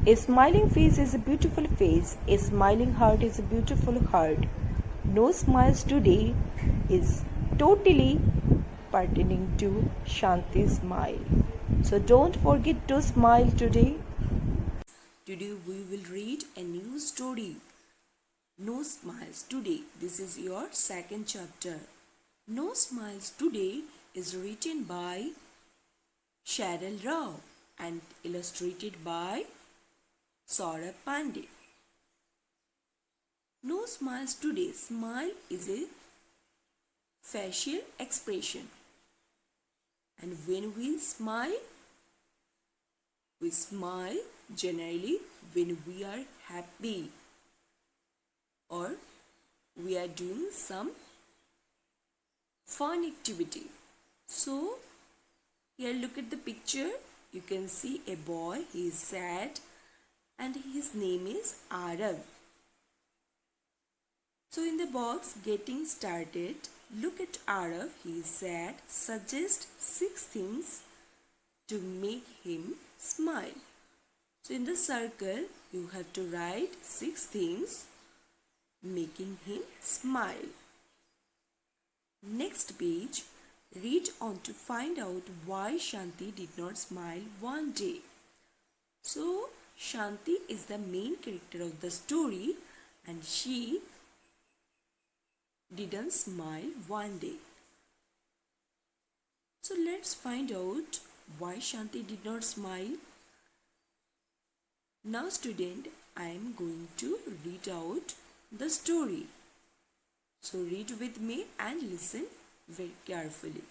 A smiling face is a beautiful face. A smiling heart is a beautiful heart. No smiles today is totally pertaining to Shanti's smile. So don't forget to smile today. Today we will read a new story. No Smiles Today. This is your second chapter. No Smiles Today is written by Cheryl Rao and illustrated by Saurabh Pandey. No Smiles Today. Smile is a facial expression. And when we smile generally when we are happy or we are doing some fun activity. So here look at the picture. You can see a boy. He is sad and his name is Arun. So in the box getting started, look at Arun. He is sad. Suggest 6 things to make him smile. So in the circle you have to write 6 things making him smile. Next page, read on to find out why Shanti did not smile one day. So Shanti is the main character of the story and she didn't smile one day. So let's find out why Shanti did not smile. Now student, I am going to read out the story. So read with me and listen very carefully.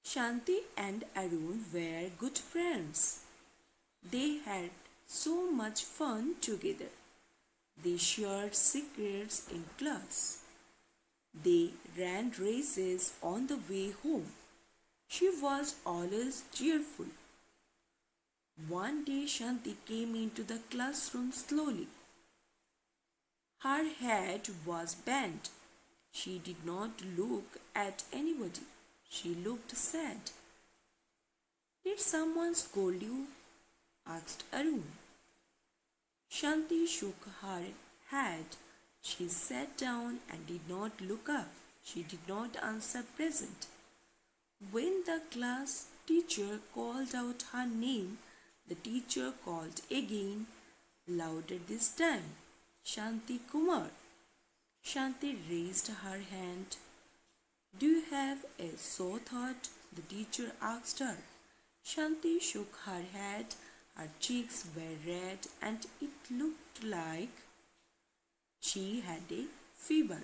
Shanti and Arun were good friends. They had so much fun together. They shared secrets in class. They ran races on the way home. She was always cheerful. One day Shanti came into the classroom slowly. Her head was bent. She did not look at anybody. She looked sad. "Did someone scold you?" asked Arun. Shanti shook her head. She sat down and did not look up. She did not answer present. When the class teacher called out her name, the teacher called again, louder this time. "Shanti Kumar." Shanti raised her hand. "Do you have a sore throat?" the teacher asked her. Shanti shook her head. Her cheeks were red and it looked like she had a fever.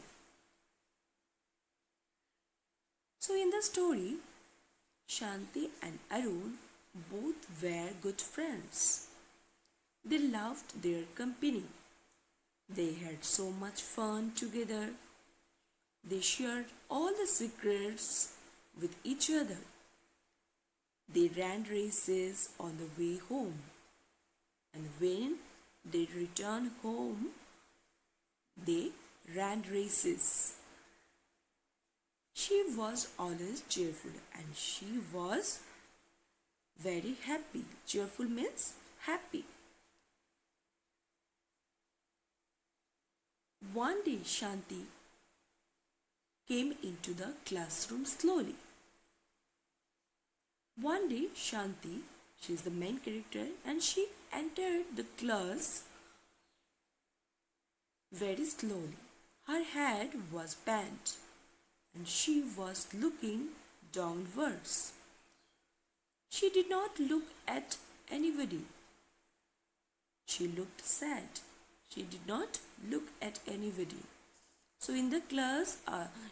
So in the story, Shanti and Arun both were good friends. They loved their company. They had so much fun together. They shared all the secrets with each other. They ran races on the way home. And when they returned home, they ran races. She was always cheerful and she was very happy. Cheerful means happy. One day Shanti came into the classroom slowly. One day Shanti, she is the main character, and she entered the class very slowly. Her head was bent and she was looking downwards. She did not look at anybody. She looked sad. She did not look at anybody. So in the class,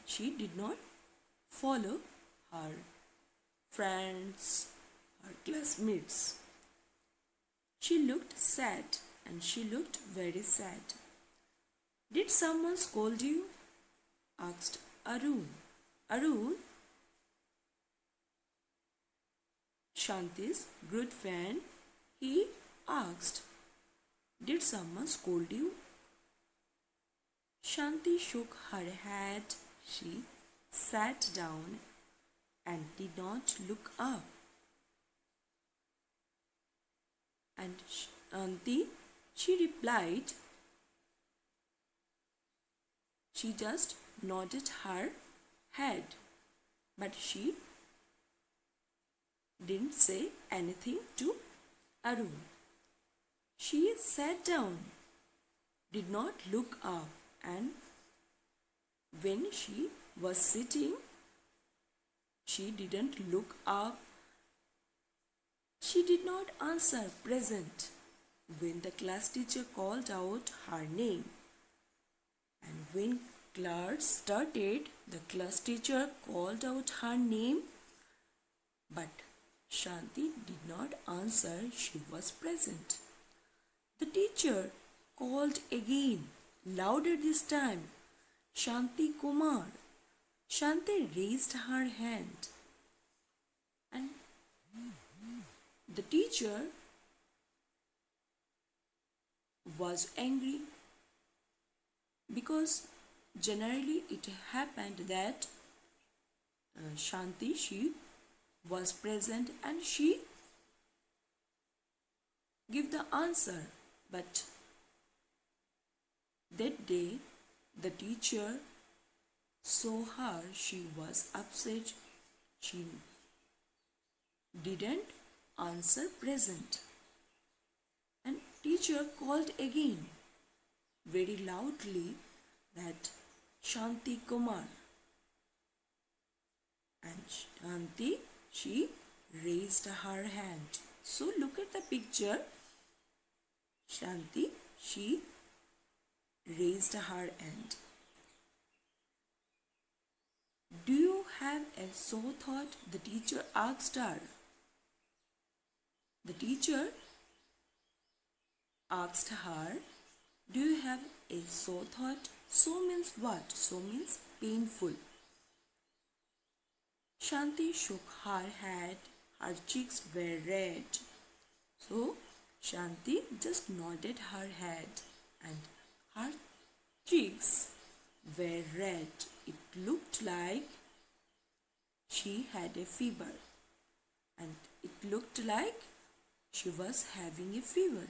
she did not follow her friends, her classmates. She looked sad and she looked very sad. "Did someone scold you?" asked Arun. Arun, Shanti's good friend, he asked, "Did someone scold you?" Shanti shook her head. She sat down and did not look up. And Shanti, she replied, she just nodded her head, but she didn't say anything to Arun. She sat down, did not look up, and when she was sitting, she didn't look up. She did not answer present when the class teacher called out her name. And when class started, the class teacher called out her name, but Shanti did not answer she was present. The teacher called again, louder this time, Shanti Kumar. Shanti raised her hand, and the teacher was angry because generally it happened that Shanti, she was present and she gave the answer, but that day the teacher saw her, she was upset, she didn't answer present, and teacher called again very loudly that Shanti Kumar, and Shanti, she raised her hand. So look at the picture. Shanti, she raised her hand. Do you have a sore thought? The teacher asked her. The teacher asked her, do you have a sore thought? So means what? So means painful. Shanti shook her head. Her cheeks were red. So Shanti just nodded her head and her cheeks were red. It looked like she had a fever, and it looked like she was having a fever.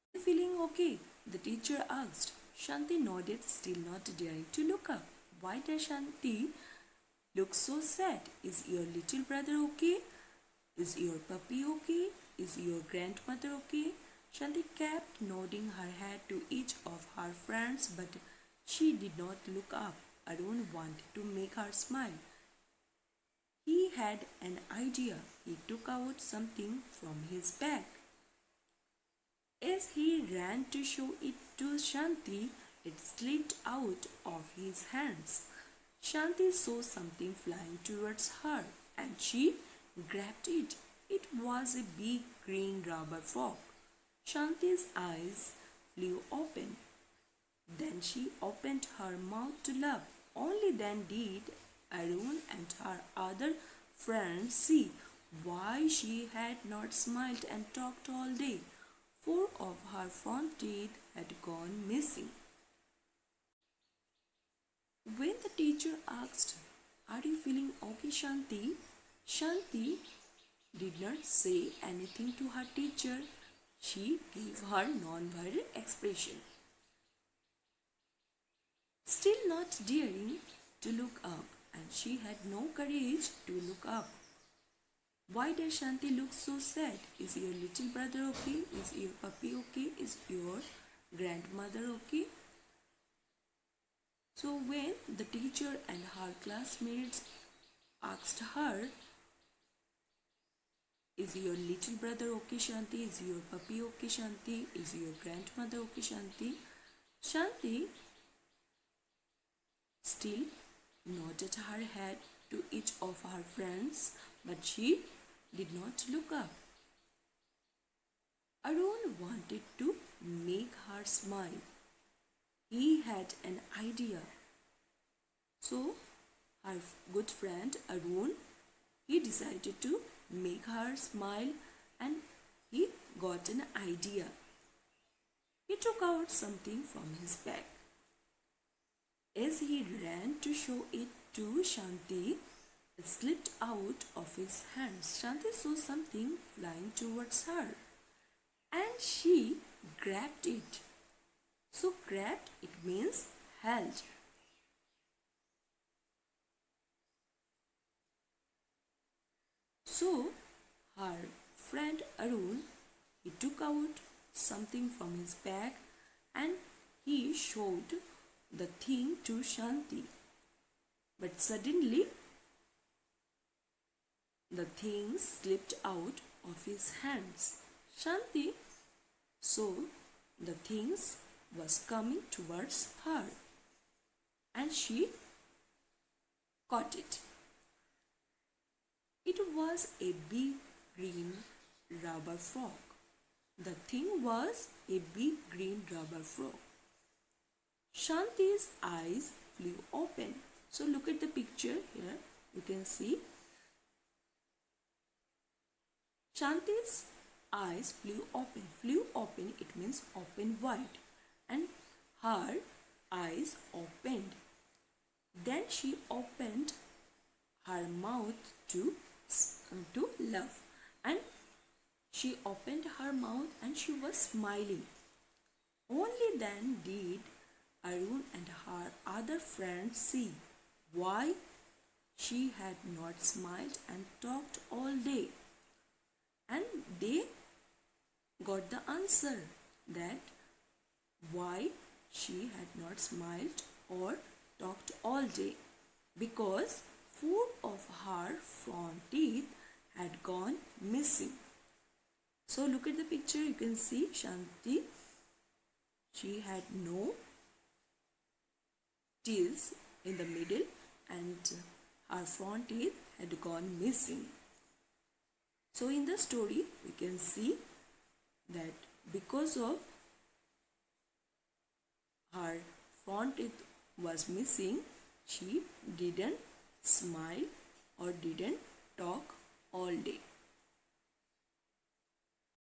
Are you feeling okay? The teacher asked. Shanti nodded, still not daring to look up. Why does Shanti look so sad? Is your little brother okay? Is your puppy okay? Is your grandmother okay? Shanti kept nodding her head to each of her friends, but she did not look up. Arun wanted to make her smile. He had an idea. He took out something from his bag. As he ran to show it to Shanti, it slipped out of his hands. Shanti saw something flying towards her, and she grabbed it. It was a big green rubber frog. Shanti's eyes flew open. Then she opened her mouth to laugh. Only then did Arun and her other friends see why she had not smiled and talked all day. 4 of her front teeth had gone missing. When the teacher asked, "Are you feeling okay, Shanti?" Shanti did not say anything to her teacher. She gave her non-verbal expression. Still not daring to look up, and she had no courage to look up. Why does Shanti look so sad? Is your little brother okay? Is your puppy okay? Is your grandmother okay? So when the teacher and her classmates asked her, "Is your little brother okay, Shanti? Is your puppy okay, Shanti? Is your grandmother okay, Shanti?" Shanti still nodded her head to each of her friends, but she did not look up. Arun wanted to make her smile. He had an idea. So, her good friend Arun, he decided to make her smile, and he got an idea. He took out something from his bag. As he ran to show it to Shanti, slipped out of his hands. Shanti saw something flying towards her and she grabbed it. So grabbed, it means held. So her friend Arun, he took out something from his bag and he showed the thing to Shanti. But suddenly the thing slipped out of his hands. Shanti saw the things was coming towards her and she caught it. It was a big green rubber frog. The thing was a big green rubber frog. Shanti's eyes flew open. So look at the picture here. You can see Shanti's eyes flew open. Flew open, it means open wide. And her eyes opened. Then she opened her mouth to laugh. And she opened her mouth and she was smiling. Only then did Arun and her other friends see why she had not smiled and talked all day. And they got the answer that why she had not smiled or talked all day, because four of her front teeth had gone missing. So look at the picture, you can see Shanti, she had no teeth in the middle and her front teeth had gone missing. So in the story we can see that because of her front teeth was missing, she didn't smile or didn't